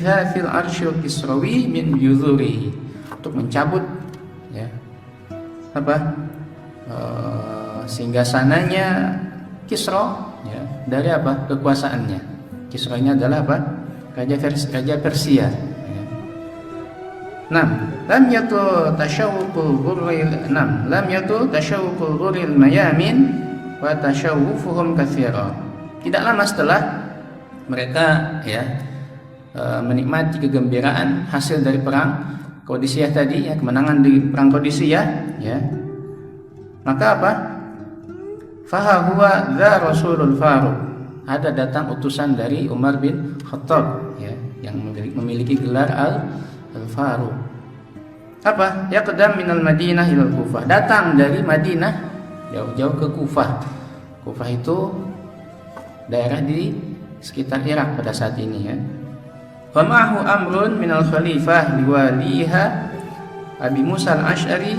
ihdathil arsyil kisrawi min yuzurihi, untuk mencabut ya singgasananya Kisra ya, dari kekuasaannya. Kisra ini adalah raja Persia ya. Lam yatu tashawuqul ghuril mayamin wa tashawufuhum katsira. Tidak lama setelah mereka menikmati kegembiraan hasil dari perang Qadisiyah tadi ya, kemenangan di perang Qadisiyah ya, maka fahuwa dza rasulul faruq, ada datang utusan dari Umar bin Khattab ya, yang memiliki gelar al-Faruq. Yaqdam minal Madinah ilal Kufah, datang dari Madinah jauh-jauh ke Kufah. Kufah itu daerah di sekitar Irak pada saat ini ya. Wa ma'ahu amrun minal khalifah liwaliha Abi Musa al-Ash'ari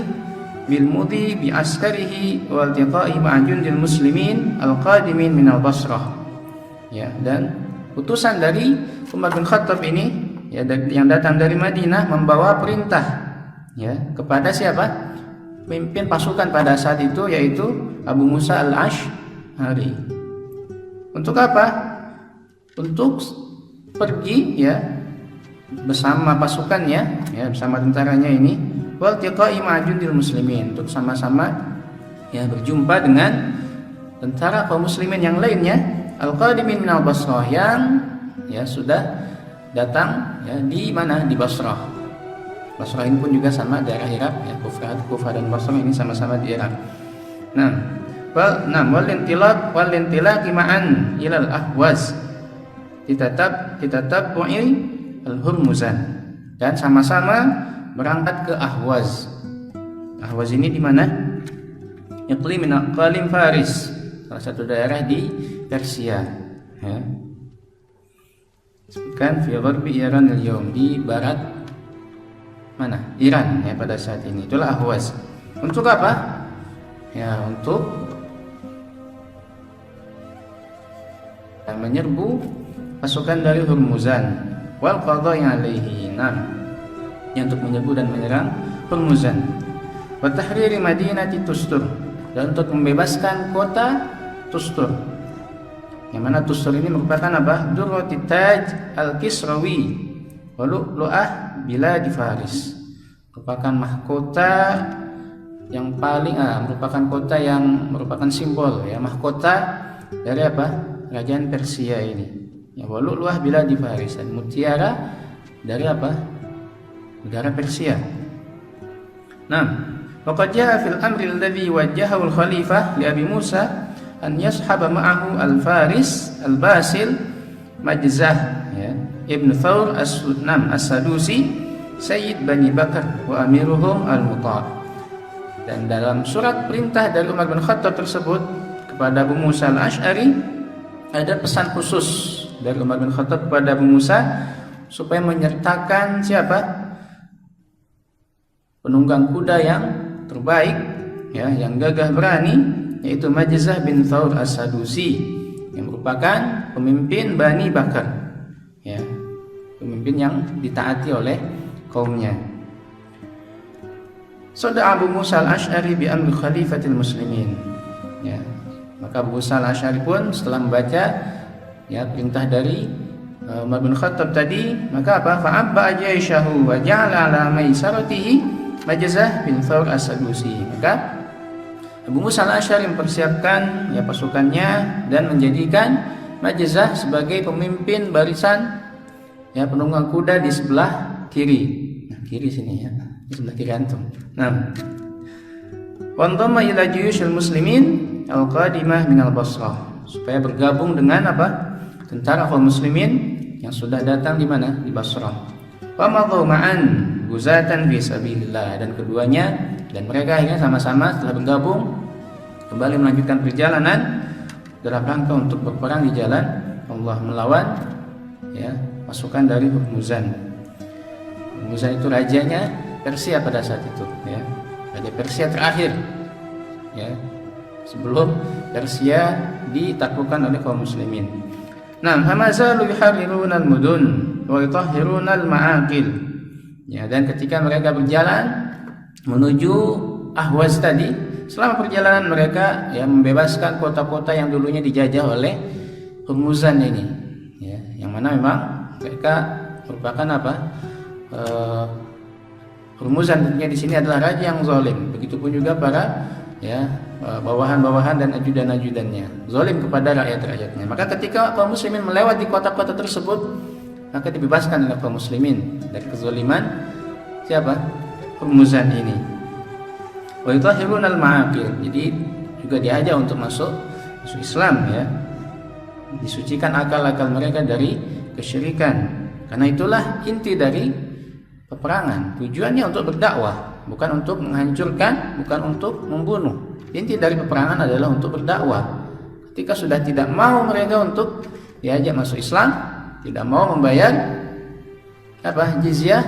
bil mudhi bi askarihi wal tiqa'i ma'a jundil muslimin al-qadimin minal Basrah. Ya, dan utusan dari Umar bin Khattab ini ya, yang datang dari Madinah membawa perintah ya kepada siapa? Pemimpin pasukan pada saat itu, yaitu Abu Musa al-Ash'ari. Untuk apa? Untuk pergi ya bersama pasukannya ya, bersama tentaranya ini, wal tiqa'i ma'jundil muslimin, untuk sama-sama ya berjumpa dengan tentara kaum muslimin yang lainnya, al-qadimin minal Basrah, yang ya sudah datang ya di mana, di Basrah. Basrah ini pun juga sama daerah Irak ya, Kufah dan Basrah ini sama-sama di Irak. Wal intilaqi ma'an ilal Ahwaz titatabbu'i al-Hurmuzan, dan sama-sama berangkat ke Ahwaz. Ahwaz ini di mana? Iqlim min aqalim Faris, salah satu daerah di Persia ya. Sebutkan fi gharbi Iran al-yawm, di barat mana? Iran ya pada saat ini. Itulah Ahwaz. Untuk apa? Ya, untuk menyerbu pasukan dari Hurmuzan, wal qadha'i alaihi, yang untuk menyerbu dan menyerang Hurmuzan, wa tahriri madinati Tustur, dan untuk membebaskan kota Tustur. Yang mana Tustur ini merupakan Durratit Taj al-Kisrawi wa lu'lu'ah biladi Faris, merupakan mahkota yang paling merupakan kota yang merupakan simbol ya, mahkota dari kerajaan Persia ini. Ya, walu'lu'ah biladi Faris, dan mutiara dari negara Persia. Waqad jaa fil amri alladhi wajjahahu al-khalifah li Abi Musa an yashhaba ma'ahu al-Faris al-Basil Majzah ya, Ibn Thawr as-Sadusi Sayyid Bani Bakar wa amiruhum al-Muta'. Dan dalam surat perintah dari Umar bin Khattab tersebut kepada Abu Musa al-Ash'ari, ada pesan khusus dari Umar bin Khattab kepada Abu Musa supaya menyertakan siapa? Penunggang kuda yang terbaik ya, yang gagah berani, yaitu Majzah bin Thawr as-Sadusi, yang merupakan pemimpin Bani Bakar ya, pemimpin yang ditaati oleh kaumnya. Sada Abu Musa al-Ash'ari bi amri khalifatil muslimin ya. Maka Abu Musa al-Ash'ari pun setelah membaca ya perintah dari Umar bin Khattab tadi, maka fa'abba jayshahu wa ja'ala ala maisaratihi Majzah bin Thawr as-Sadusi. Maka Abu Musa al-Ash'ari mempersiapkan ya pasukannya dan menjadikan Majzah sebagai pemimpin barisan ya penunggang kuda di sebelah kiri. Nah, kiri sini ya, di sebelah kiri antum. Wandhamma ila juyushil muslimin al-qadimah minal Basrah, supaya bergabung dengan tentara kaum muslimin yang sudah datang di mana? Di Basrah. Wa madhu ma'an guzatan fi sabilillah, dan keduanya dan mereka akhirnya sama-sama setelah bergabung kembali melanjutkan perjalanan dalam rangka untuk berperang di jalan Allah, melawan ya pasukan dari Hurmuzan. Hurmuzan itu rajanya Persia pada saat itu ya, raja Persia terakhir ya, sebelum Persia ditaklukkan oleh kaum muslimin. Hamazalu yuharriruna al-mudun, wa yutahhiruna al-ma'aqil. Ya, dan ketika mereka berjalan menuju Ahwaz tadi, selama perjalanan mereka ya membebaskan kota-kota yang dulunya dijajah oleh Hurmuzan ini, ya, yang mana memang mereka merupakan apa? Hurmuzan tentunya di sini adalah raja yang zalim. Begitupun juga para ya bawahan-bawahan dan ajudan-ajudannya, zalim kepada rakyat-rakyatnya. Maka ketika kaum muslimin melewati kota-kota tersebut, maka dibebaskan oleh kaum muslimin dari kezaliman siapa? Hurmuzan ini. Wa yutahhiruna al-ma'aqil. Jadi juga diajak untuk masuk Islam, ya. Disucikan akal-akal mereka dari kesyirikan. Karena itulah inti dari peperangan. Tujuannya untuk berdakwah, bukan untuk menghancurkan, bukan untuk membunuh. Inti dari peperangan adalah untuk berdakwah. Ketika sudah tidak mau mereka untuk diajak masuk Islam, tidak mau membayar jizyah,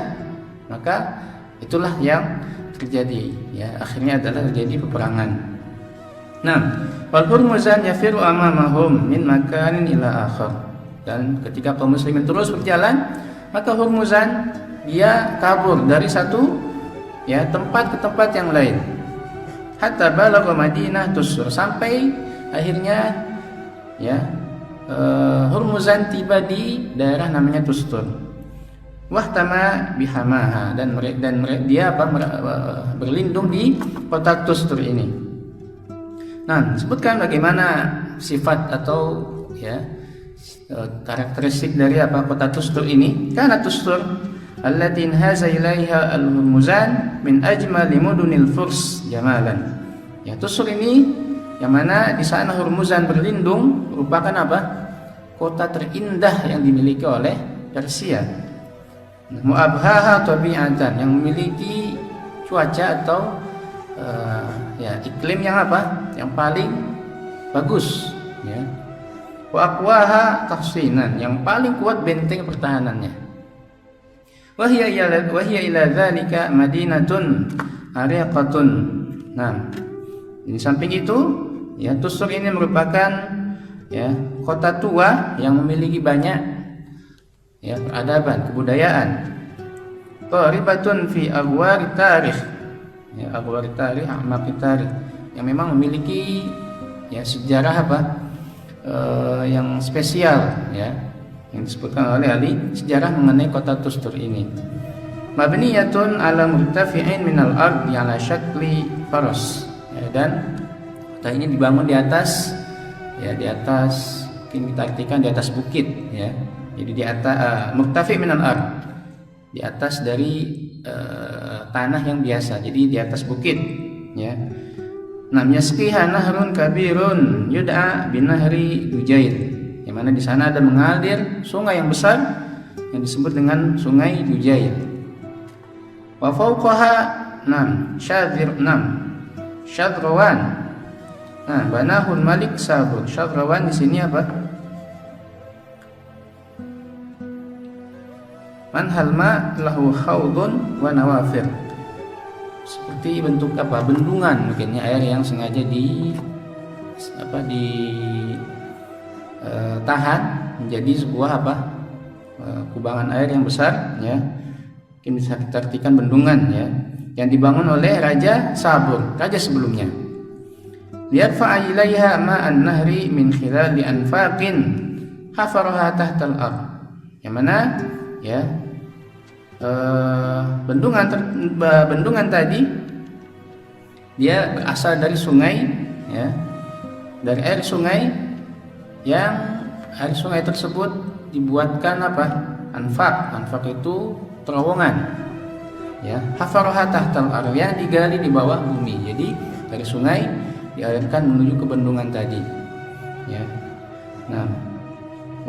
maka itulah yang terjadi, ya, akhirnya adalah terjadi peperangan. Nah, wal Hurmuzan yafiru amamahum min makanin ila akhar. Dan ketika kaum muslimin terus berjalan, maka Hurmuzan dia kabur dari satu ya tempat ke tempat yang lain. Hatta balagha Madinah Tusur, sampai akhirnya ya Hurmuzan tiba di daerah namanya Tustur. Wahtama bihamaha, dan dia berlindung di kota Tustur ini. Nah, sebutkan bagaimana sifat atau ya karakteristik dari kota Tustur ini. Karena Tustur allati inhaza ilaiha al-Hurmuzan min ajmali mudunil Furs jamalan. Ya, Tustur ini yang mana di sana Hurmuzan berlindung merupakan kota terindah yang dimiliki oleh Persia. Mu'abhaha tabi'atan, yang memiliki cuaca atau iklim yang yang paling bagus, ya. Wa aqwaha tahsinan, yang paling kuat benteng pertahanannya. Wahya ila dzalika madinatun ariqatun. Nah, di samping itu ya Tustur ini merupakan ya kota tua yang memiliki banyak ya peradaban, kebudayaan. Qaribatun fi agwari tarikh, ya agwari tarikh, a'maqi tarikh, yang memang memiliki ya sejarah yang spesial, ya, yang disebutkan oleh ahli sejarah mengenai kota Tustur ini. Mabniyatun ala murtafi'in minal ardi ala syakli faras, ya, dan kota ini dibangun di atas mungkin kita artikan di atas bukit, ya. Jadi di atas murtafi' minal ard, di atas dari tanah yang biasa, jadi di atas bukit, ya. Namanya Skiha nahrun kabirun yud'a binahri Dujail, yang mana di sana ada mengalir sungai yang besar yang disebut dengan sungai Dujail. Wa fawqaha Syadrowan. Nah, banahul Malik Sabur. Syadrowan di sini Manhalma lahu khawdun wa nawafir, seperti bentuk bendungan, mungkinnya air yang sengaja tahan menjadi sebuah kubangan air yang besar, ya. Mungkin bisa kita artikan bendungan, ya, yang dibangun oleh Raja Sabur, raja sebelumnya. Liyadfa'a ilaiha ma'an nahri min khilali anfaqin hafaraha tahtal ard, yang mana ya bendungan tadi dia berasal dari sungai, ya, dari air sungai, yang air sungai tersebut dibuatkan anfaq itu terowongan, ya, hafaraha tahtal ard, yang digali di bawah bumi. Jadi dari sungai dialirkan menuju ke bendungan tadi, ya. Nah,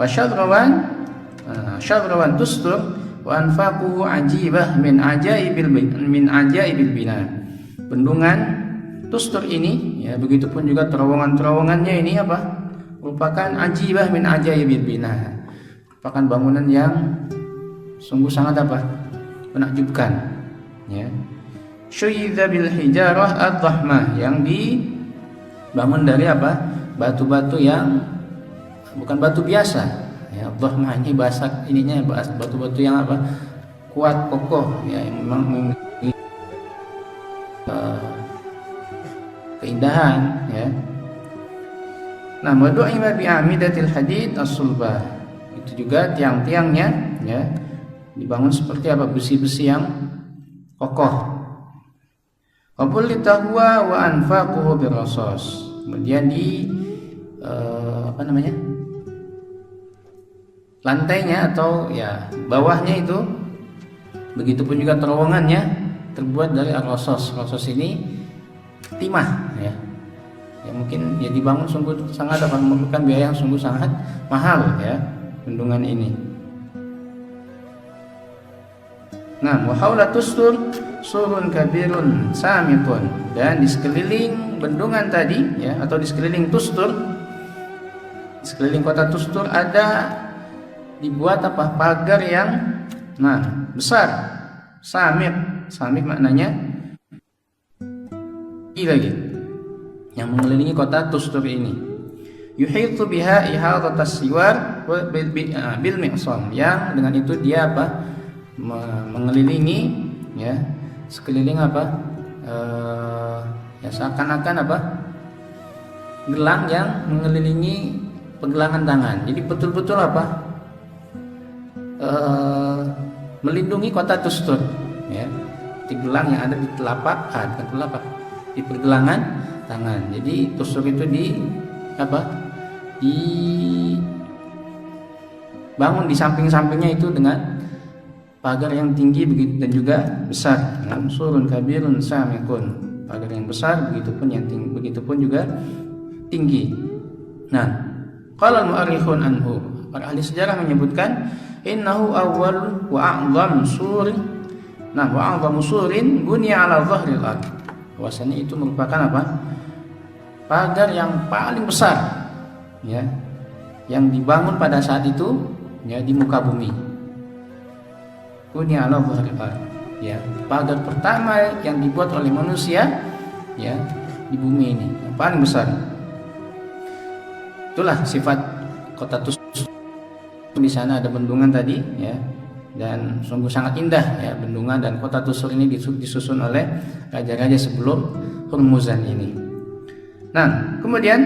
wa Syadrowan Tustur wa anfaquhu ajibah min ajaibil bina. Bendungan Tustur ini, ya, begitupun juga terowongannya ini merupakan ajibah min ajaibil bina, merupakan bangunan yang sungguh sangat menakjubkan, ya. Syuyidza bil hijarah ad-dhahmah, yang dibangun dari batu-batu yang bukan batu biasa, ya. Dhahmah ini bahasa ininya bahasa batu-batu yang apa? Kuat, kokoh, ya, yang memang memiliki keindahan, ya. Nah, wadu'ima bi'amidatil hadid as-sulbah. Itu juga tiang-tiangnya, ya, dibangun seperti apa? Besi-besi yang kokoh. Qabulita huwa wa anfaquhu birrasos. Kemudian di lantainya atau ya bawahnya itu, begitupun juga terowongannya terbuat dari ar-rasos. Rasos ini timah, ya. Ya mungkin ya dibangun sungguh sangat memerlukan biaya yang sungguh sangat mahal, ya, bendungan ini. Nah, wa haula tustur surun kabirun samitun, dan di sekeliling bendungan tadi, ya, atau di sekeliling Tustur, di sekeliling kota Tustur ada dibuat apa? Pagar yang besar. Samit maknanya lagi yang mengelilingi kota Tustur ini. Yuhitu biha ihatatas siwar bil mi'sam, yang dengan itu dia apa? Mengelilingi, ya, sekeliling apa? Ya seakan-akan apa? Gelang yang mengelilingi pergelangan tangan. Jadi betul-betul apa? Melindungi kota Tustur, ya. Di gelang yang ada di di pergelangan tangan. Jadi Tustur itu dibangun di samping-sampingnya itu dengan pagar yang tinggi begitu dan juga besar. Surun kabirun samikun, pagar yang besar begitupun juga tinggi. Nah, qala al-mu'arrikhun anhu, para ahli sejarah menyebutkan innahu awwal wa a'zam sur. Nah, wa a'zamu surin bunya 'ala dhahril ard. Bahwasanya itu merupakan apa? Pagar yang paling besar, ya, yang dibangun pada saat itu, ya, di muka bumi. Bunya 'ala dhahril ard, ya, pagar pertama yang dibuat oleh manusia, ya, di bumi ini yang paling besar. Itulah sifat kota Tustur. Di sana ada bendungan tadi, ya, dan sungguh sangat indah, ya, bendungan dan kota Tustur ini disusun oleh raja-raja sebelum Hurmuzan ini. Nah, kemudian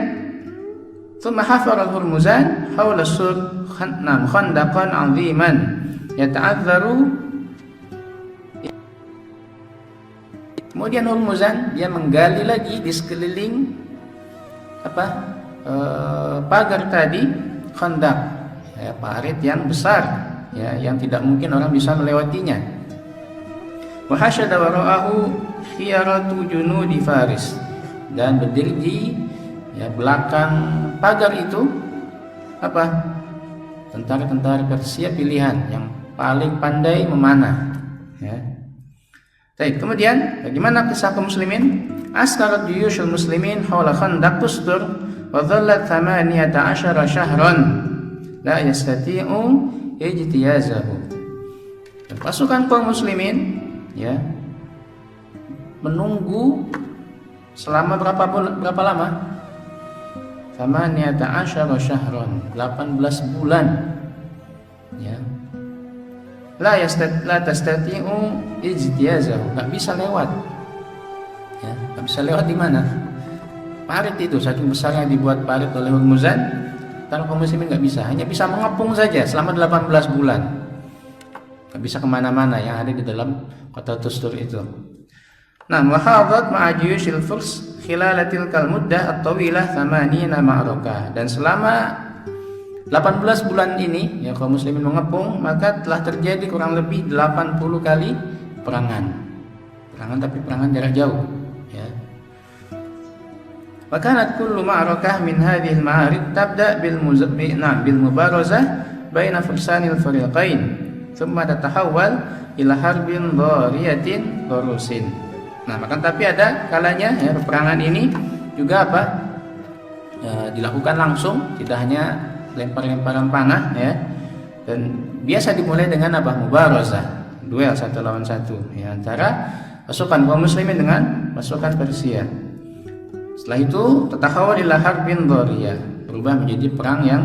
thumma hafara Hurmuzan haula sur khandaqan 'aziman yata'adzaru. Kemudian Hurmuzan dia menggali lagi di sekeliling pagar tadi, khandaq, ya, parit yang besar, ya, yang tidak mungkin orang bisa melewatinya. Wa hasyada wara'ahu khiyaratu junudi Faris, dan berdiri di, ya, belakang pagar itu tentara-tentara Persia pilihan yang paling pandai memanah, ya. Baik, kemudian bagaimana kisah kaum muslimin? Askarat juyushul muslimin haula khandaq Tustur wa dhallat 18 syahran la yastati'u ijtiyazahu. Pasukan kaum muslimin, ya, menunggu selama berapa lama? 18 syahran, 18 bulan, ya. La tastati'u ijtiyazahu, enggak bisa lewat. Ya, enggak bisa lewat di mana? Parit itu saking besarnya dibuat parit oleh Hurmuzan, kalau kaum muslimin nggak bisa, hanya bisa mengepung saja selama 18 bulan, nggak bisa kemana-mana yang ada di dalam kota Tustur itu. Nah, wahadat ma'ajiyushil furs khilalatil kalmuddah at-tawilah 80 ma'arakah, dan selama 18 bulan ini, ya, kaum muslimin mengepung, maka telah terjadi kurang lebih 80 kali perangan, tapi perangan jarak jauh, ya. Wakanat kullu ma'arakah min hadhil ma'arid tabda bil mubarazah baina fursanil fariqain thumma tatahawwal ila harbin dhariyatin darusin. Nah, maka tapi ada kalanya, ya, peperangan ini juga dilakukan langsung, tidak hanya lempar-lemparan panah, ya, dan biasa dimulai dengan mubarazah, duel satu lawan satu, ya, antara pasukan kaum muslimin dengan pasukan Persia. Setelah itu tatahawwal ila harbin dhariyah, berubah menjadi perang yang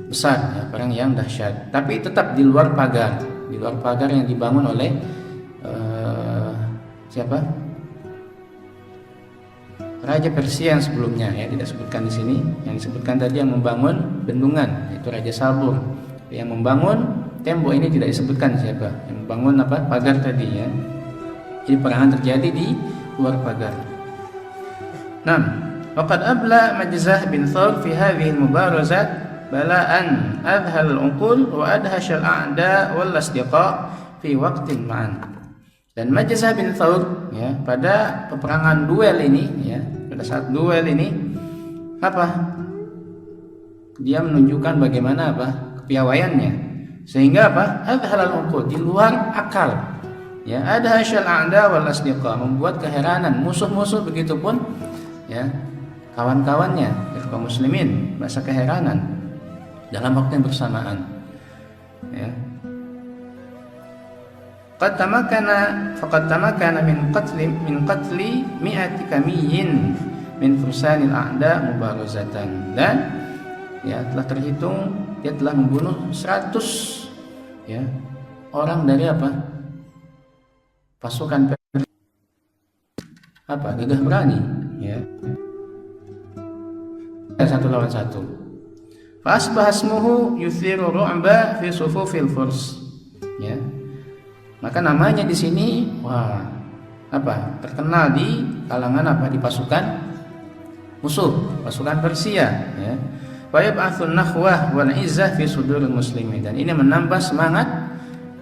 besar, ya, perang yang dahsyat. Tapi tetap di luar pagar yang dibangun oleh siapa? Raja Persia yang sebelumnya, ya, tidak sebutkan di sini. Yang disebutkan tadi yang membangun bendungan, itu Raja Sabur. Yang membangun tembok ini tidak disebutkan siapa. Yang membangun pagar tadi, ya. Jadi perangan terjadi di luar pagar. 6. Waqad abla Majzah bin Thawr fi hadhihi al-mubarazat bala'an adhal al-uqul wa adhash al-a'da wal asdiqa fi waqtin ma'an. Dan Majzah bin Thawr, ya, pada peperangan duel ini, ya, pada saat duel ini dia menunjukkan bagaimana kepiawaiannya, sehingga adhal al-uqul, di luar akal, ya, adhash al-a'da wal asdiqa, membuat keheranan musuh-musuh, begitupun, ya, kawan-kawannya kaum muslimin merasa keheranan dalam waktu yang bersamaan, ya. Faqad tamakana min qatli mi'ati kamiyyin min fursanil a'da mubarazatan. Dan, ya, telah terhitung dia telah membunuh 100, ya, orang dari pasukan gagah berani, ya, satu lawan satu. Fa asbaha ismuhu yuthiru ru'ba fi sufufil furs, ya. Maka namanya di sini terkenal di kalangan di pasukan musuh, pasukan Persia, ya. Wa yab'atsun nakhwah wal izzah fi suduril muslimin, dan ini menambah semangat,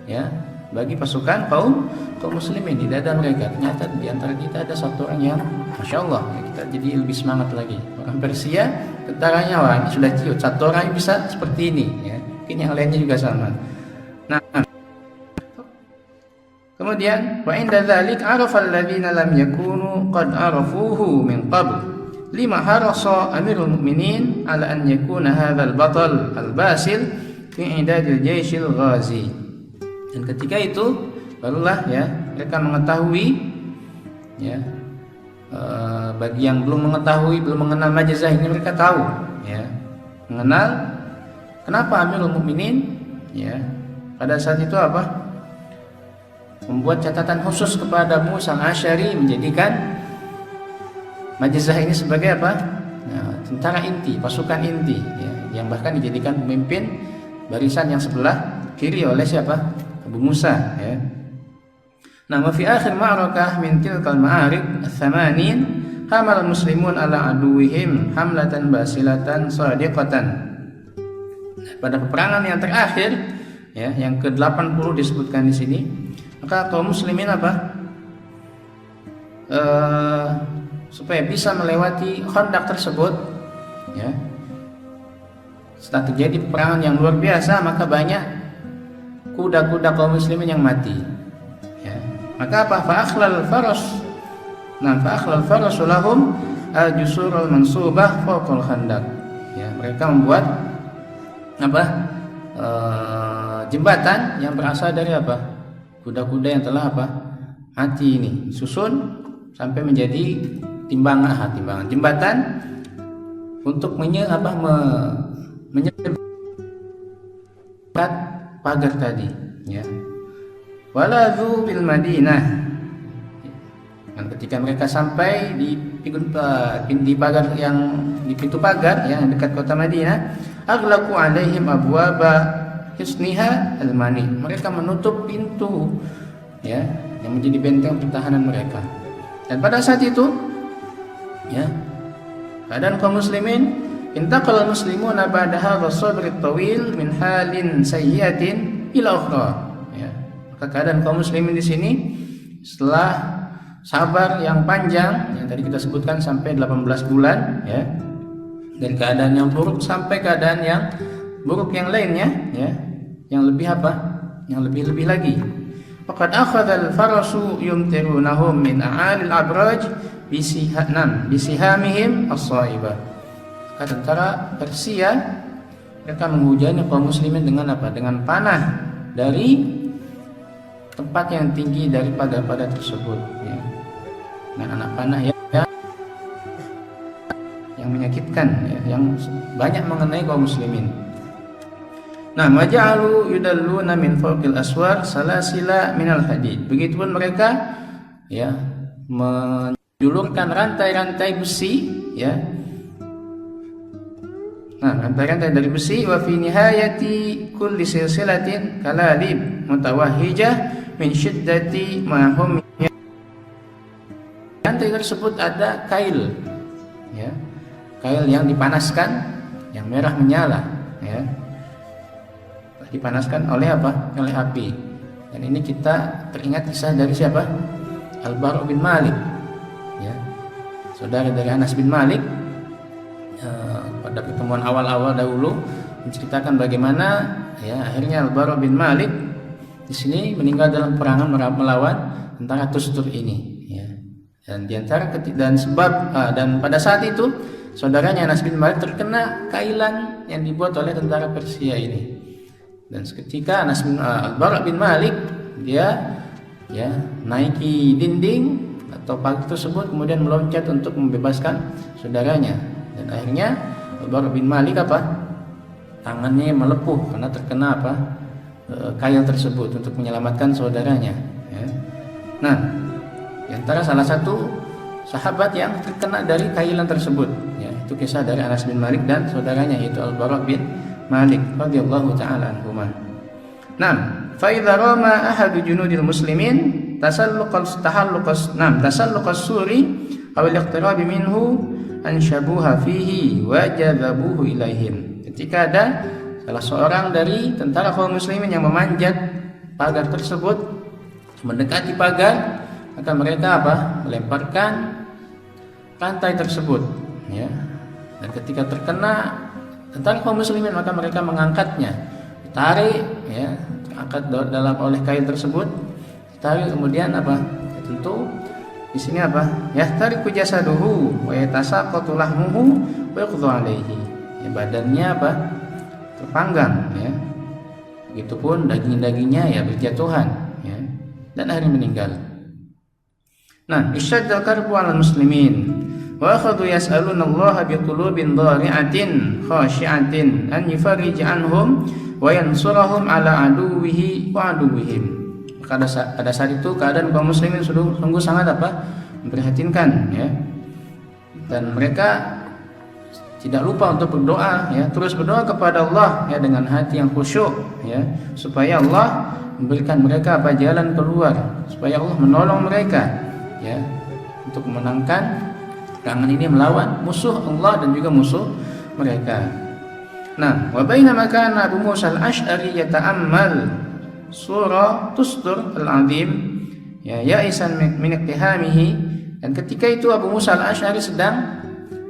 ya, bagi pasukan kaum muslimin di dada mereka. Ternyata di antara kita ada satu orang yang Masya Allah, ya, kita jadi lebih semangat lagi. Orang Persia tentaranya ini sudah ciut, satu orang yang bisa seperti ini, ya. Mungkin yang lainnya juga sama. Nah, kemudian wa inda dzalik arafa alladziina lam yakunu qad arafuhu min qabl lima harasa amirul mu'minin ala an yakuna hadzal batal al-basil fi idadil jaishil ghazi. Dan ketika itu barulah, ya, mereka mengetahui, ya, bagi yang belum mengenal Majzah ini, mereka tahu, ya, mengenal kenapa Amirul Mukminin, ya, pada saat itu membuat catatan khusus kepada Musa Al-Asy'ari, menjadikan Majzah ini sebagai tentara inti, pasukan inti, ya, yang bahkan dijadikan pemimpin barisan yang sebelah kiri oleh siapa? Abu Musa, ya. Nah, fi akhir ma'rakah min tilkal ma'arik ats-tsamanin hamal muslimun ala aduwihim hamlatan basilatan sadiqatan. Pada peperangan yang terakhir, ya, yang ke-80 disebutkan di sini, maka kaum muslimin supaya bisa melewati Khandaq tersebut, ya, setelah terjadi peperangan yang luar biasa, maka banyak kuda-kuda kaum muslimin yang mati, ya. Maka fa akhlal faras lahum al-jusurul mansubah fawqal Khandaq, ya, mereka membuat jembatan yang berasal dari kuda-kuda yang telah mati ini, susun sampai menjadi timbangan jembatan untuk menyekat pagar tadi, ya. Waladhu bil Madinah, dan ketika mereka sampai di pagar di pintu pagar yang dekat kota Madinah, aghlaqu alaihim abwaba hisniha al-mani, mereka menutup pintu, ya, yang menjadi benteng pertahanan mereka. Dan pada saat itu, ya, keadaan kaum muslimin, intaqal muslimuna ba'da hadha sabr at-tawil min halin sayyi'atin ila ukhra, ya. Maka keadaan kaum muslimin di sini setelah sabar yang panjang yang tadi kita sebutkan sampai 18 bulan, ya, dari keadaan yang buruk sampai keadaan yang buruk yang lainnya, ya, yang lebih yang lebih lagi. Faqad akhadha al-farasu yumtirunahum min a'alil abraj bisihamihim as-saibah. Tentara Persia mereka menghujani kaum muslimin dengan dengan panah dari tempat yang tinggi dari pagar-pagar tersebut, ya, dengan anak panah yang menyakitkan, ya, yang banyak mengenai kaum muslimin. Nah, maja'alu yudalluna min fawqil aswar salasila minal hadid. Begitupun mereka ya menjulurkan rantai-rantai besi ya. Nah, rantai-rantai dari besi. Wa fi nihayati kulli silsilatin kalalib mutawahhijah min syiddati ma hum. Rantai tersebut ada kail ya. Kail yang dipanaskan, yang merah menyala ya. Dipanaskan oleh apa? Oleh api. Dan ini kita teringat kisah dari siapa? Al-Bara' bin Malik ya. Saudara dari Anas bin Malik pada pertemuan awal-awal dahulu menceritakan bagaimana ya akhirnya Al-Bara' bin Malik di sini meninggal dalam perangan melawan tentara Tustur ini ya. Dan diantara dan sebab dan pada saat itu saudaranya Anas bin Malik terkena kailan yang dibuat oleh tentara Persia ini. Dan seketika Al-Bara' bin Malik dia ya naiki dinding atau pagar tersebut kemudian meloncat untuk membebaskan saudaranya. Dan akhirnya Al-Bara' bin Malik tangannya melepuh karena terkena kail tersebut untuk menyelamatkan saudaranya ya. Nah, di antara salah satu sahabat yang terkena dari kailan tersebut ya, itu kisah dari Anas bin Malik dan saudaranya yaitu Al-Bara' bin Malik radhiyallahu taala anhuma. Naam, fa idza rama ahadu junudil muslimin tasalluqas suri aw al-iqtirab minhu anshabuha fihi wa jadzabuhu ilaihim. Ketika ada salah seorang dari tentara kaum muslimin yang memanjat pagar tersebut, mendekati pagar, maka mereka melemparkan rantai tersebut ya. Dan ketika terkena tentara kaum muslimin maka mereka mengangkatnya, ditarik ya, angkat oleh kail tersebut, ditarik kemudian tentu di sini yahtariku jasaduhu wa yatasaqatu lahmuhu wa yuqdhu alaihi. Ya, badannya terpanggang ya. Begitupun daging-dagingnya ya berjatuhan ya, dan akhirnya meninggal. Nah, isyaddal karbu 'alal muslimin wa akhadhu yas'aluna Allah biqulubin dhari'atin khashi'atin an yufarrij anhum wa yansurahum 'ala aduwwihi wa aduwwihim. Pada saat itu keadaan kaum muslimin sungguh sangat memprihatinkan ya. Dan mereka tidak lupa untuk berdoa ya, terus berdoa kepada Allah ya dengan hati yang khusyuk ya, supaya Allah memberikan mereka jalan keluar, supaya Allah menolong mereka ya untuk memenangkan perangan ini melawan musuh Allah dan juga musuh mereka. Nah, wa bainama kana Abu Musa al-Asy'ari yata'ammal surah Tustur al-Azim ya ya'isan min iqtihamihi, dan ketika itu Abu Musa al-Asy'ari sedang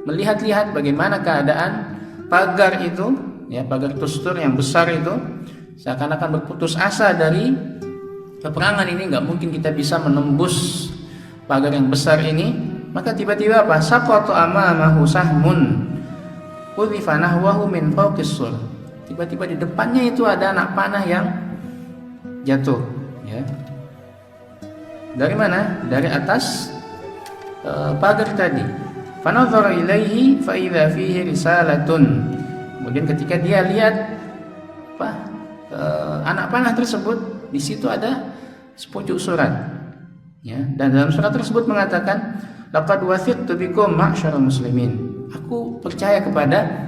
melihat-lihat bagaimana keadaan pagar itu ya, pagar Tustur yang besar itu, seakan-akan berputus asa dari peperangan ini, nggak mungkin kita bisa menembus pagar yang besar ini. Maka tiba-tiba saqata amamahu sahmun udhifa nahwahu min fawqis sur. Tiba-tiba di depannya itu ada anak panah yang jatuh ya. Dari mana? Dari atas pagar tadi. Fanadhara ilaihi fa idza fihi risalatun. Kemudian ketika dia lihat anak panah tersebut, di situ ada sepucuk surat ya, dan dalam surat tersebut mengatakan laqad wathiqtu bikum ma'syarul muslimin. Aku percaya kepada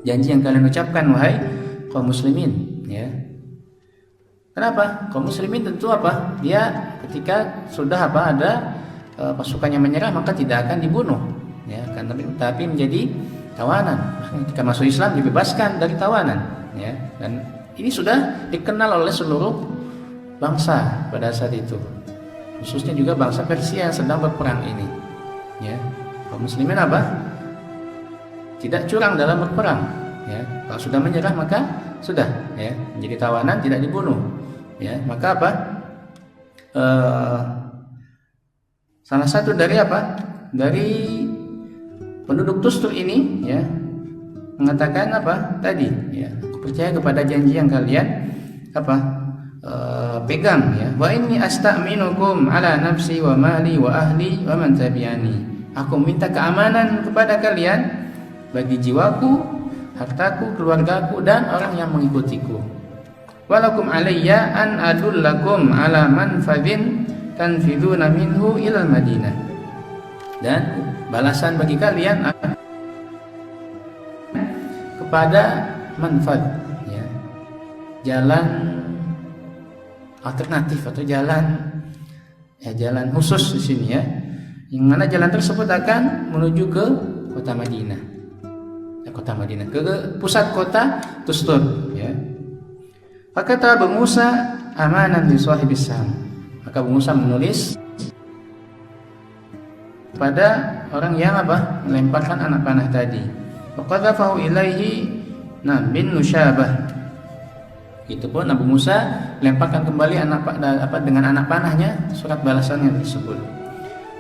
janji yang kalian ucapkan wahai kaum muslimin ya. Kenapa? Kaum muslimin tentu dia ketika sudah ada pasukannya menyerah maka tidak akan dibunuh ya, tapi menjadi tawanan. Ketika masuk Islam dibebaskan dari tawanan ya. Dan ini sudah dikenal oleh seluruh bangsa pada saat itu, khususnya juga bangsa Persia yang sedang berperang ini ya. Kaum muslimin tidak curang dalam berperang ya. Kalau sudah menyerah maka sudah ya, menjadi tawanan, tidak dibunuh ya. Maka salah satu dari dari penduduk Tustur ini ya mengatakan tadi ya, aku percaya kepada janji yang kalian pegang ya. Wa inni astaminukum ala nafsi wa mali wa ahli wa man tabi'ani. Aku minta keamanan kepada kalian bagi jiwaku, hartaku, keluargaku, dan orang yang mengikutiku. Walakum alayya an adullakum ala manfadhin tanfiduna minhu ilal Madinah. Dan balasan bagi kalian kepada manfad, ya, jalan alternatif atau jalan khusus di sini, ya, yang mana jalan tersebut akan menuju ke kota Madinah, ke pusat kota Tustur, ya. Maka Abu Musa amanan li sahibis sam. Maka Abu Musa menulis pada orang yang melemparkan anak panah tadi. Faqadhafahu ilaihi bin Nusyabah. Itu pun Abu Musa lemparkan kembali dengan anak panahnya surat balasannya tersebut.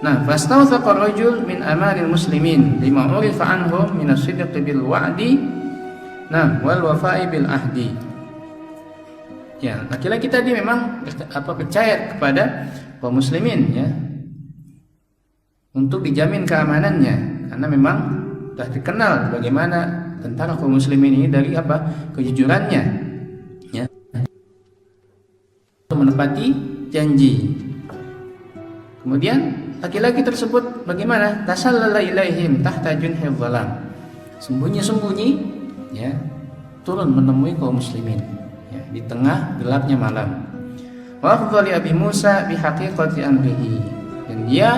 Nah, fastawthaqa rajul min amaril muslimin lima urifa anhum min as-sidq bil wa'di wal wafa'i bil ahdi. Ya, laki-laki tadi memang percaya kepada kaum muslimin, ya, untuk dijamin keamanannya, karena memang sudah dikenal bagaimana tentara kaum muslimin ini dari kejujurannya, ya, untuk menepati janji. Kemudian laki-laki tersebut bagaimana? Tasallala ilaihim tahta junhil zalam. Sembunyi-sembunyi, ya, turun menemui kaum muslimin, ya, di tengah gelapnya malam. Wa afdhali Abi Musa bi haqiqati amrihi. Dan dia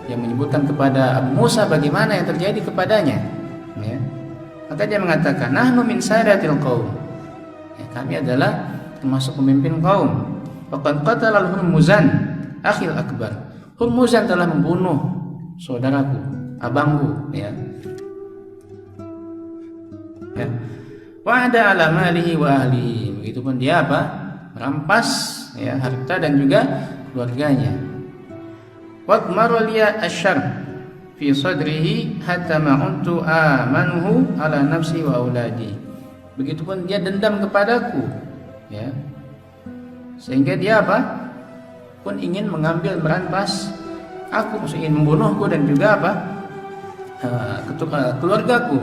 yang menyebutkan kepada Abu Musa bagaimana yang terjadi kepadanya, ya. Maka dia mengatakan, nahnu min sadatil qaum. Ya, kami adalah termasuk pemimpin kaum. Faqad qatala al-Hurmuzan akhil akbar. Hurmuzan telah membunuh saudaraku, abangku, ya. Ya. Wa ada ala malihi wa ahlihi. Begitupun dia merampas, ya, harta dan juga keluarganya. Wa maraliya asyar fi sadrihi hatta ma untu amanuhu ala nafsi wa auladi. Begitupun dia dendam kepadaku, ya, sehingga dia pun ingin mengambil, merampas aku, maksudnya ingin membunuhku dan juga keluargaku.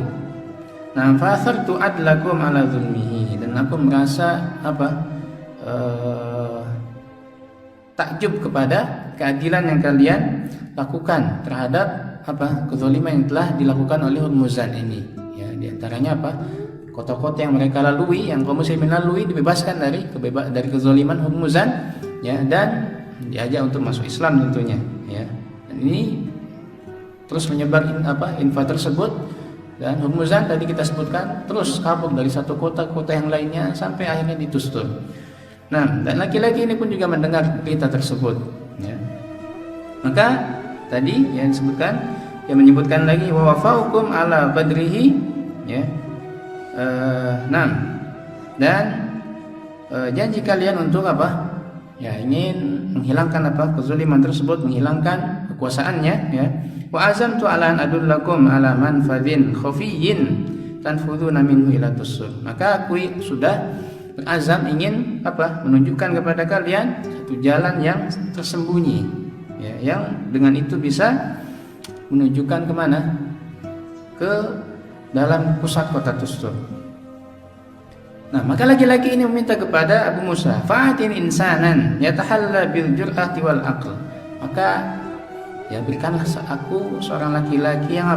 Nah, fasartu adlakum ala zulmihi, dan aku merasa takjub kepada keadilan yang kalian lakukan terhadap kezaliman yang telah dilakukan oleh Hurmuzan ini, ya. Di antaranya kota-kota yang mereka lalui, yang kaum muslimin lalui, dibebaskan dari kezaliman Hurmuzan, ya, dan diajak untuk masuk Islam tentunya, ya. Dan ini terus menyebar info tersebut, dan Hurmuzan tadi kita sebutkan terus kabur dari satu kota ke kota yang lainnya sampai akhirnya di Tustur. Nah, dan laki-laki ini pun juga mendengar berita tersebut, ya. Maka tadi yang disebutkan, yang menyebutkan lagi wa wafaukum ala badrihi, ya. Dan janji kalian untuk ya, ingin menghilangkan kezaliman tersebut, menghilangkan kekuasaannya, ya. Wa azamtu ala an adullakum ala manfadhin khafiyyin tanfuduna minhu ila tusur. Maka aku sudah berazam ingin menunjukkan kepada kalian satu jalan yang tersembunyi, ya, yang dengan itu bisa menunjukkan kemana? Ke dalam pusat kota Tustur. Nah, maka laki-laki ini meminta kepada Abu Musa, fa'atin insanan yatahalla bil jur'ati wal aql. Maka, ya, berikanlah aku seorang laki-laki yang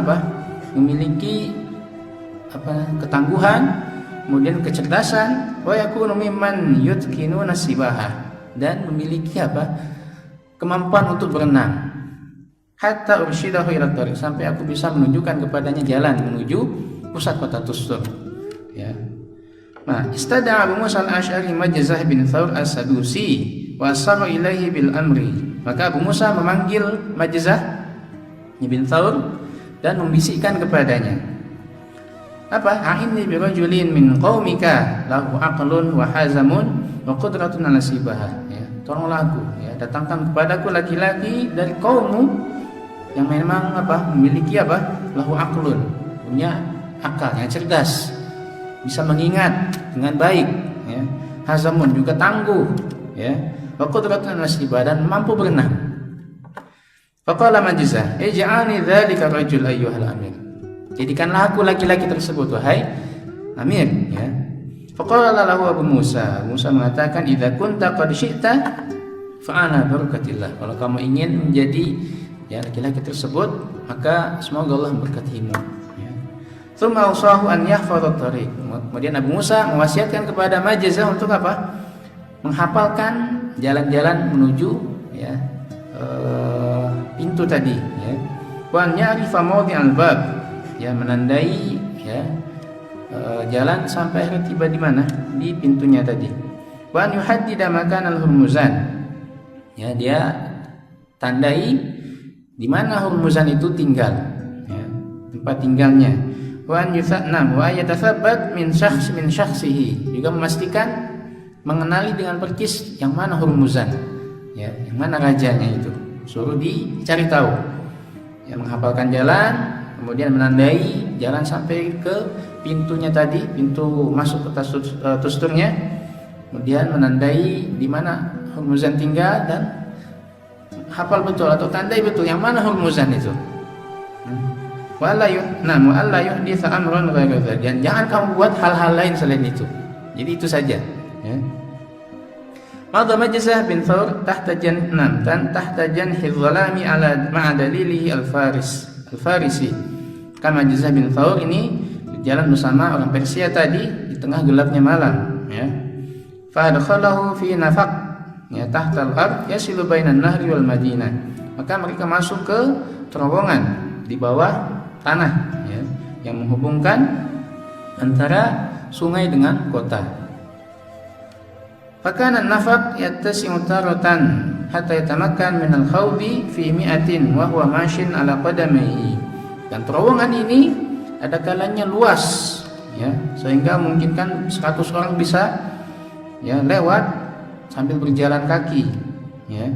memiliki ketangguhan, kemudian kecerdasan, wa yakunu mimman yutqinu nasibaha, dan memiliki kemampuan untuk berenang. Hatta urshidahu ila tariq, sampai aku bisa menunjukkan kepadanya jalan menuju pusat kota Tustur, ya. Nah, istada Abu Musa al-Asy'ari Majzah bin Thawr as-Sadusi wa asara ilaihi bil amri. Maka Abu Musa memanggil Majzah bin Thawr dan membisikkan kepadanya, a'inni bi rajulin min qaumika lahu aqlun wa hazamun wa qudratun ala sibaha, ya. Tolonglah aku, ya, datangkan kepadaku laki-laki dari kaummu yang memang memiliki lahu aqlun, punya akal yang cerdas, bisa mengingat dengan baik, ya. Hazamun, juga tangguh, ya. Wa qudratun ala sibaha, dan mampu berenang. Faqala Majzah, ij'alni dzalika rajul ayyuhal amir. Jadikanlah aku laki-laki tersebut, wahai amir, ya. Faqala lahu Abu Musa mengatakan, idza kunta qad syi'ta fa ana barakatillah. Kalau kamu ingin menjadi ya laki-laki tersebut, maka semoga Allah memberkatimu, ya. Tsumma usahu an yahfadha tariq. Kemudian Abu Musa mewasiatkan kepada Majazah untuk apa? Menghafalkan jalan-jalan menuju ya pintu tadi, ya. Wa an ya'rifa mawdi'al bab, ya, menandai ya jalan sampai akhirnya tiba di mana? Di pintunya tadi. Wa an yuhaddida makanal hurmuzan. Ya, dia tandai di mana hurmuzan itu tinggal, ya, tempat tinggalnya. Wa an yuthanam wa yatathabbat min syakhsihi. Juga memastikan mengenali dengan percis yang mana hurmuzan, ya, yang mana rajanya itu. Suruh dicari tahu. Ya, menghafalkan jalan, kemudian menandai jalan sampai ke pintunya tadi, pintu masuk ke tusturnya. Kemudian menandai di mana Hurmuzan tinggal dan hafal betul atau tandai betul yang mana Hurmuzan itu. Wa alla yuhditsa amran ghairu dzalik. Dan jangan kamu buat hal-hal lain selain itu. Jadi itu saja, ya. Madha Majzah bin Thawr tahta janhi dzalami ala ma'a dalilihi al-Farisi. Kama Majzah bin Thawr ini berjalan bersama orang Persia tadi di tengah gelapnya malam, ya. Fa adkhalahu fi nafaq, ya, tahta al-ard yasilu bainan nahri wal Madinah. Maka mereka masuk ke terowongan di bawah tanah, ya, yang menghubungkan antara sungai dengan kota. Fakana an-nafaq yattasi'u taratan hatta yatamakkan min al-khawdi fi mi'atin wa huwa mashin ala qadamaihi. Dan terowongan ini ada kalanya luas, ya, sehingga memungkinkan 100 orang bisa, ya, lewat sambil berjalan kaki, ya.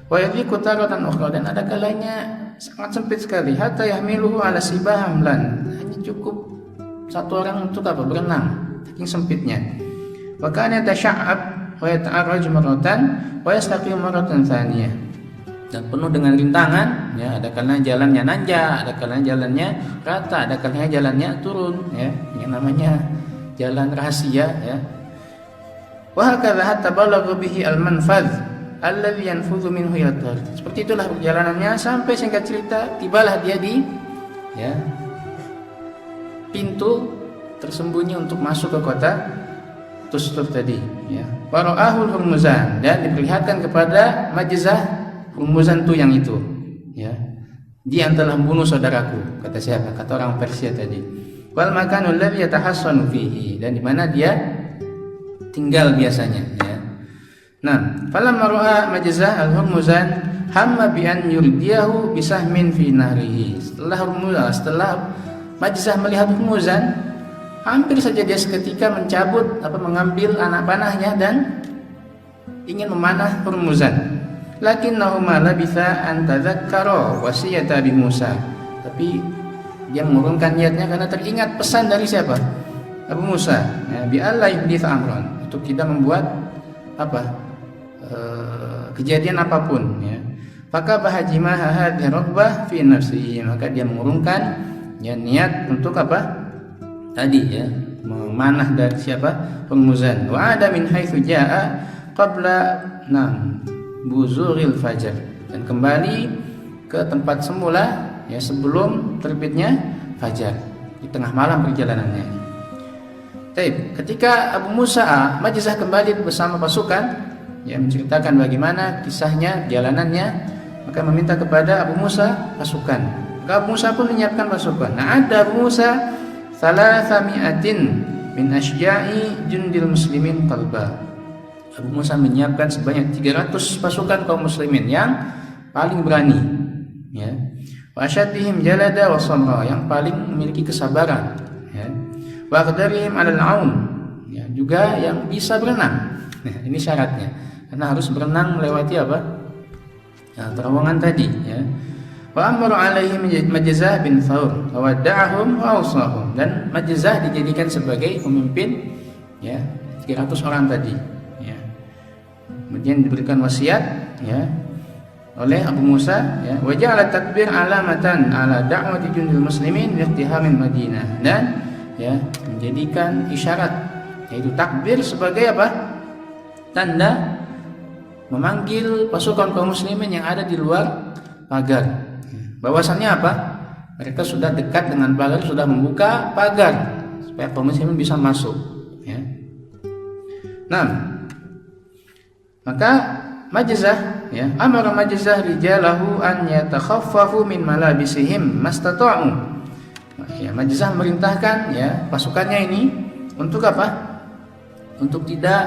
Wa yadhiqu taratan ukhra, dan ada kalanya sangat sempit sekali, hatta yahmiluhu ala sibahamlan, hanya cukup satu orang untuk apa? Berenang, saking sempitnya. Wa kana tashaa'ab wa yata'arraj marratan wa yastaqim marratan tsaniyah. Dan penuh dengan rintangan, ya, ada kalanya jalannya nanjak, ada kalanya jalannya rata, ada kalanya jalannya turun, ya, yang namanya jalan rahasia, ya. Wa hakadha hatta balagha bihi al-manfadh alladhi yanfudhu minhu ila at-tariq. Seperti itulah perjalanannya sampai singkat cerita tibalah dia di, ya, pintu tersembunyi untuk masuk ke kota Tustur tadi, ya. Wara'ahul Hurmuzan, dan diperlihatkan kepada Majzah Hurmuzan yang itu, ya. Dia telah membunuh saudaraku, kata siapa? Kata orang Persia tadi. Wal makanul ladzi yatahassanu fihi, dan di mana dia tinggal biasanya, ya. Nah, falamma ra'a Majzah al-Hurmuzan hamma bi an yurdiyahu bisahmin fi nahrihi. Setelah Majzah melihat Hurmuzan, hampir saja dia seketika mengambil anak panahnya dan ingin memanah Hurmuzan. Lakinnahu ma labitha an tadzakkara wasiyata bi Musa. Tapi dia mengurungkan niatnya karena teringat pesan dari siapa? Abu Musa, ya, bi alla yuhditsa amran, untuk tidak membuat kejadian apapun, ya. Maka bahajimah hadhihi raghbah fi nafsihi, maka dia mengurungkan, ya, niat untuk apa? Tadi, ya, memanah dari siapa? Hurmuzan. Wa ada min haitsu jaa qabla buzuril fajar, dan kembali ke tempat semula, ya, sebelum terbitnya fajar, di tengah malam perjalanannya. Baik, ketika Abu Musa Majzah kembali bersama pasukan, ya, menceritakan bagaimana kisahnya, jalanannya, maka meminta kepada Abu Musa pasukan. Maka Abu Musa pun menyiapkan pasukan. Nah, ada Abu Musa salasami'atin min asya'i jundil muslimin qalba. Abu Musa menyiapkan sebanyak 300 pasukan kaum muslimin yang paling berani, ya. Wa asyaddihim jalada wa samra, yang paling memiliki kesabaran, ya. Wa aqdarihim 'alal 'aum, ya, juga yang bisa berenang. Nah, ini syaratnya, karena harus berenang melewati apa? Ya, terowongan tadi, ya. Wa amara alaihim Majzah bin Thawr wa wadda'ahum wa awsahum, dan Majzah dijadikan sebagai pemimpin, ya, 300 orang tadi, ya. Kemudian diberikan wasiat, ya, oleh Abu Musa, ya, wa ja'ala takbir alamatan ala da'wati jundil muslimin li iqtihamil Madinah, dan ya menjadikan isyarat, yaitu takbir sebagai apa? Tanda memanggil pasukan kaum muslimin yang ada di luar pagar. Bahwasannya apa? Mereka sudah dekat dengan pagar, sudah membuka pagar supaya kaum muslimin bisa masuk, ya. Nah, maka Majzah, ya, amara Majzah rijalahu an yatakhaffafu min malabisihim mastata'u. Ya, Majzah memerintahkan ya pasukannya ini untuk apa? Untuk tidak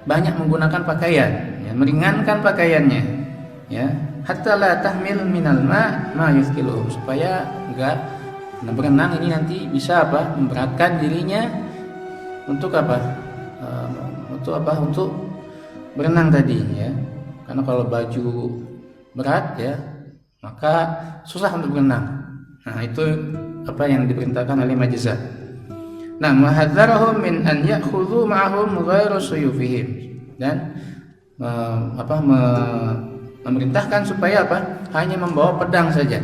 banyak menggunakan pakaian, ya, meringankan pakaiannya, ya, hatta la tahmil minal ma yuthqiluhum, supaya enggak berenang ini nanti bisa apa? Memberatkan dirinya untuk apa? Untuk berenang tadi, ya. Karena kalau baju berat, ya, maka susah untuk berenang. Nah, itu apa yang diperintahkan oleh Majzah. Nah, mahadzarahum min an ya'khudhu ma'ahum ghairu suyufihim, dan memerintahkan supaya apa? Hanya membawa pedang saja,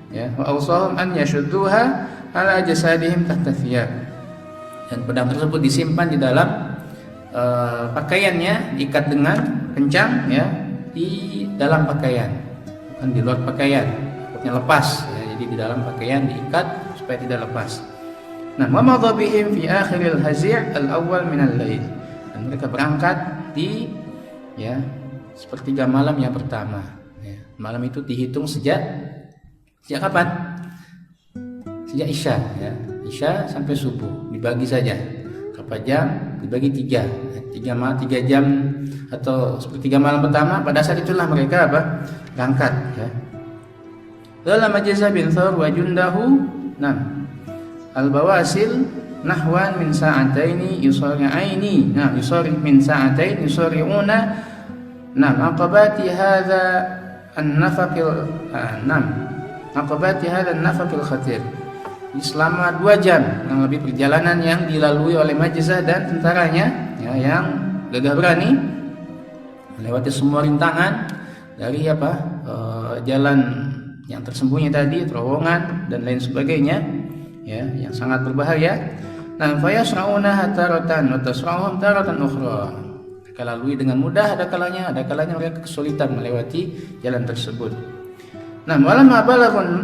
ya. Wa awsahum an yashudduha ala jasadihim tahta thiyab, dan pedang tersebut disimpan di dalam pakaiannya, diikat dengan kencang, ya, di dalam pakaian, bukan di luar pakaian, takutnya lepas, ya. Jadi di dalam pakaian diikat supaya tidak lepas. Nah, wa madha bihim fi akhiril hazi' al-awwal min al-lail, dan mereka berangkat di ya sepertiga malam yang pertama, ya. Malam itu dihitung sejak kapan? Sejak Isya, ya. Isya sampai subuh dibagi saja. Berapa jam? Dibagi 3 jam atau sepertiga malam pertama. Pada saat itulah mereka apa? Berangkat, ya. Dalam Majzah bin Thawr wa jundahu, al-bawasil nahwan min sa'ataini yusari'aini, yusari min sa'atain yusari'una aqabati hadha an-nafaqil aqabati hadha an-nafaqil khatir. Selama 2 jam yang lebih perjalanan yang dilalui oleh Majzah dan tentaranya, ya, yang gagah berani melewati semua rintangan dari jalan yang tersembunyi tadi, terowongan dan lain sebagainya, ya, yang sangat berbahaya. Nah, fayasrauna taratan wa tasrahum taratan ukhra. Mereka lalui dengan mudah, ada kalanya mereka kesulitan melewati jalan tersebut. Nah, walamma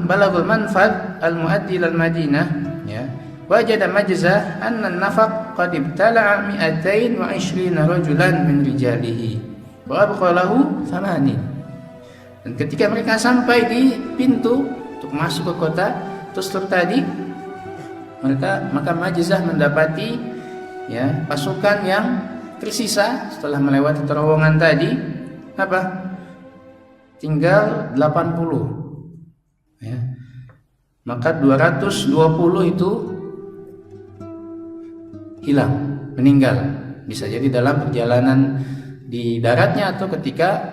balagul manfad al-muaddi ila al-Madinah, ya, wajada Majzah anna an-nafaq qad ibtala'a 220 rajulan min rijalihi wa abqa lahu 80. Dan ketika mereka sampai di pintu untuk masuk ke kota Tustur tadi, maka Majzah mendapati, ya, pasukan yang tersisa setelah melewati terowongan tadi apa? Tinggal 80, ya. Maka 220 itu hilang, meninggal. Bisa jadi dalam perjalanan di daratnya atau ketika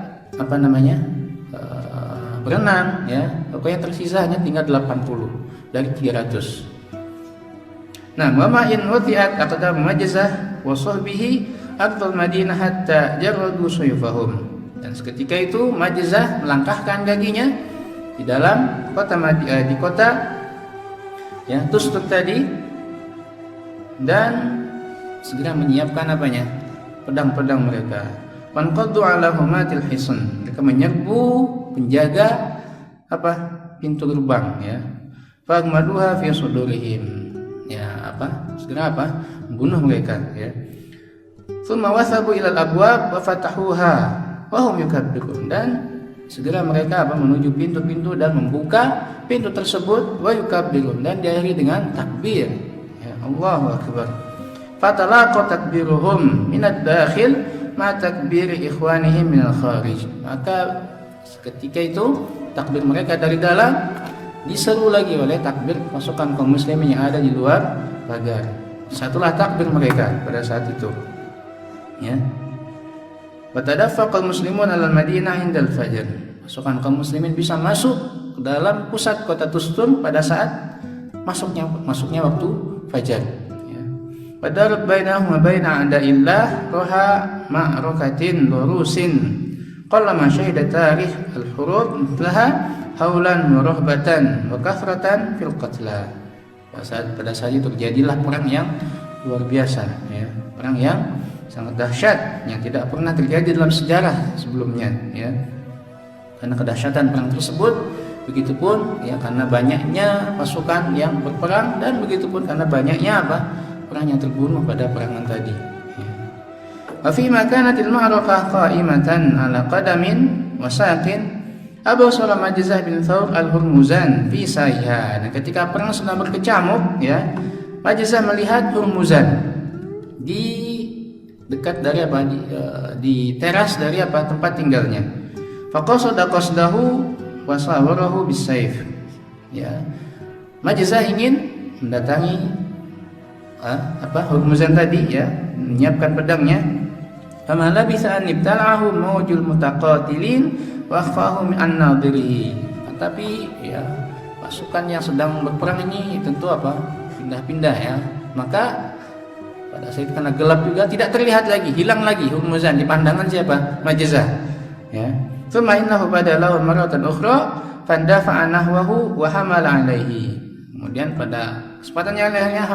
berenang, ya. Pokoknya tersisa hanya tinggal 80 dari 300. Nah, wa ma in wati'at aqdam Majzah wa sahbihi ardul Madinah hatta jarradu suyufahum. Dan seketika itu Majzah melangkahkan kakinya di dalam di kota, ya, Tustur tadi, dan segera menyiapkan pedang-pedang mereka. Wanqaddu ala humatil hisun, mereka menyerbu penjaga pintu gerbang, ya. Fagmaduha fi sudurihim, ya, segera membunuh mereka, ya. Tsumma wasabu ila al-abwab wa fatahuha wa hum yukabbirun, dan segera mereka menuju pintu-pintu dan membuka pintu tersebut, wa yukabbirun, dan diakhiri dengan takbir, ya, Allahu akbar. Fatalaqa takbiruhum minad dakhil ma takbir ikhwanihim minal kharij. Maka seketika itu takbir mereka dari dalam diseru lagi oleh takbir pasukan kaum muslimin yang ada di luar pagar. Satulah takbir mereka pada saat itu, ya. Watadaffaqal muslimun alal Madinah indal fajr. Pasukan kaum muslimin bisa masuk ke dalam pusat kota Tustur pada saat masuknya waktu fajar, ya. Wadarat bainahum wa baina a'da'illah roha ma'rakatin durusin qallama syahida tarikh al-hurub mithlaha haulan wa rahbatan wa kathratan fil qatla pada saat itu terjadilah perang yang luar biasa, ya, perang yang sangat dahsyat yang tidak pernah terjadi dalam sejarah sebelumnya, ya. Karena kedahsyatan perang tersebut, begitupun ya karena banyaknya pasukan yang berperang, dan begitupun karena banyaknya orang yang terbunuh pada perangan tadi. Wa fi makanatil ma'rakah qa'imatan ala qadamin wa saqin Abu Salam Majzah bin Thawr al-Hurmuzan fi sayha. Dan ketika perang sedang berkecamuk, ya, Majzah melihat Hurmuzan di dekat dari di teras dari tempat tinggalnya. Faqasada qasdahu wa sawarahu bisayf. Ya. Majzah ingin mendatangi Hurmuzan tadi, ya, menyiapkan pedangnya. Fama labisa an ibtala'ahu mawjul mutaqatilin wa akhfahu min nadhirihi. Tapi ya pasukan yang sedang berperang ini tentu pindah-pindah, ya. Maka pada saat itu karena gelap juga tidak terlihat lagi, hilang lagi Hurmuzan di pandangan siapa? Majzah, ya. Tsumma innahu badalahu maratan ukhra fandafa'a nahwahu wa hamala alaihi. Kemudian pada kesempatan yang lainnya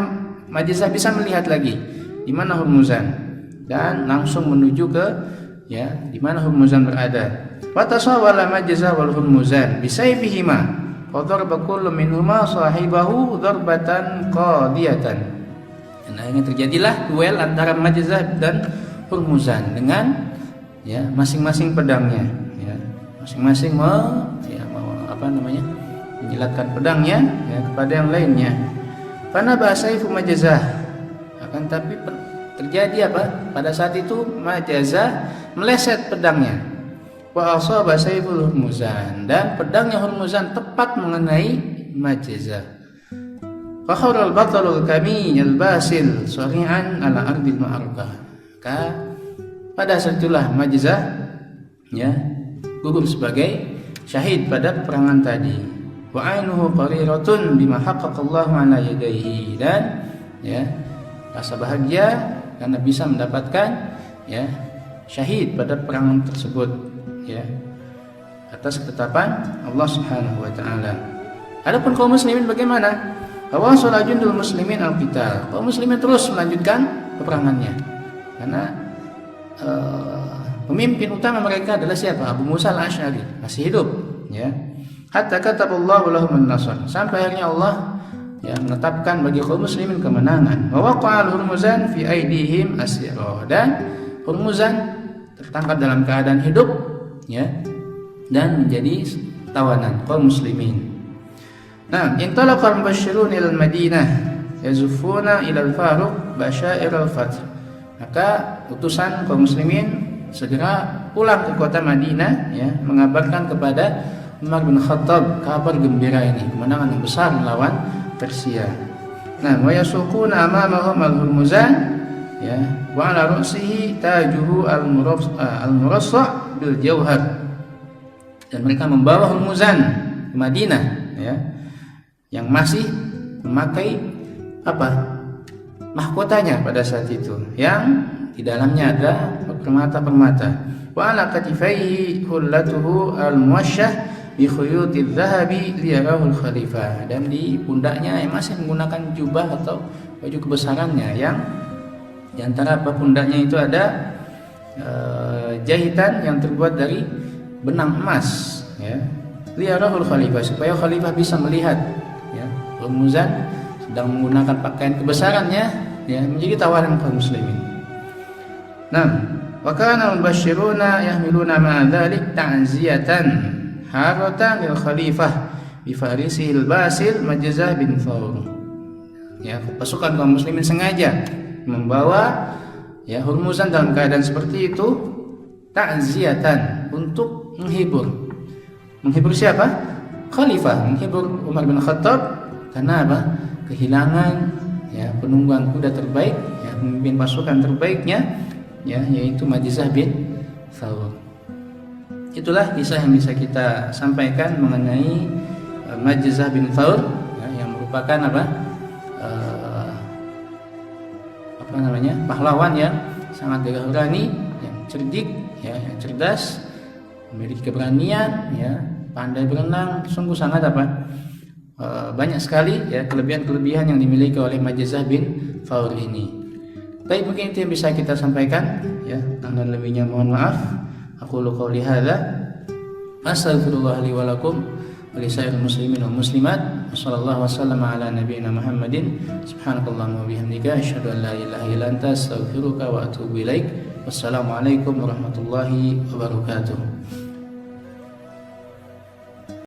Majzah bisa melihat lagi di mana Hurmuzan dan langsung menuju ke, ya, di mana Hurmuzan berada. Wa tasawwala Majzah wal Hurmuzan bisayfihima wa daraba kullu minhuma sahibahu darbatan qadiyatan. Dan akhirnya terjadilah duel antara Majzah dan Hurmuzan dengan, ya, masing-masing pedangnya, ya. Masing-masing menjilatkan pedangnya, ya, kepada yang lainnya. Fana basayfu Majzah, akan tapi terjadi pada saat itu Majzah meleset pedangnya. Wa asaba sayful Hurmuzan, dan pedangnya Hurmuzan tepat mengenai Majzah. Fa kharal batalul kami al-basil sari'an ala ardil ma'arakah. Pada saat itulah Majzah, ya, gugur sebagai syahid pada peperangan tadi. Wa ainuhu qariratun bima haqqaqallahu ala yadayhi, dan, ya, rasa bahagia karena bisa mendapatkan, ya, syahid pada peperangan tersebut, ya, atas ketetapan Allah Subhanahu wa taala. Adapun kaum muslimin bagaimana? Awasala jundul muslimin al-qital. Kaum muslimin terus melanjutkan peperangannya. Karena pemimpin utama mereka adalah siapa? Abu Musa al-Asy'ari, masih hidup, ya. Hatta kataballahu lahum an-nasr. Sampai akhirnya Allah, ya, menetapkan bagi kaum muslimin kemenangan. Wa waqa'a Hurmuzan fi aidihim asira. Dan Hurmuzan tertangkap dalam keadaan hidup, ya, dan menjadi tawanan kaum muslimin. Nah, intalaqa al-mubashshirun ila al-Madinah yazufuna ila al-Faruq basyair al-fath. Maka utusan kaum muslimin segera pulang ke kota Madinah, ya, mengabarkan kepada Umar bin Khattab kabar gembira ini, kemenangan yang besar melawan Persia. Nah, wa yasuquna amamahum al-Hurmuzan, ya, wa ala ru'sihi tajuhu al-murassa' bil jauhar. Dan mereka membawa Hurmuzan ke Madinah, ya, yang masih memakai mahkotanya pada saat itu, yang di dalamnya ada permata-permata. Wa ala katifaihi hullatuhu al-muwashshah bi khuyutidz zahabi liyarahu al-khalifah. Dan di pundaknya masih menggunakan jubah atau baju kebesarannya, yang di antara pundaknya itu ada jahitan yang terbuat dari benang emas, ya, liyarahu al-khalifah, supaya khalifah bisa melihat, ya, Hurmuzan sedang menggunakan pakaian kebesarannya, ya, menjadi tawanan kaum muslimin. Nah, wa kana al-mubashshiruna yahmiluna ma'a dzalik ta'ziyatan haratan lil khalifah bi farisihil basil Majzah bin Thawr. Ya, pasukan kaum muslimin sengaja membawa, ya, Hurmuzan dalam keadaan seperti itu ta'ziyatan, untuk menghibur siapa? Khalifah, menghibur Umar bin Khattab, karena kehilangan, ya, penunggang kuda terbaik, ya, pemimpin pasukan terbaiknya, ya, yaitu Majzah bin Thawr. Itulah kisah yang bisa kita sampaikan mengenai Majzah bin Thawr, ya, yang merupakan pahlawan yang sangat gagah berani, yang cerdik, ya, yang cerdas, memiliki keberanian, ya, pandai berenang, sungguh sangat banyak sekali ya kelebihan-kelebihan yang dimiliki oleh Majazah bin Thawr ini. Baik, mungkin itu yang bisa kita sampaikan ya. Dan lebihnya mohon maaf. Aku qouli hadza astaghfirullah li wa lakum wa lisairil muslimin wal muslimat. Wassallallahu wasallam ala nabiyyina Muhammadin. Subhanakallahumma wa bihamdika asyhadu an la ilaha illa anta astaghfiruka wa atubu ilaik. Wassalamualaikum warahmatullahi wabarakatuh.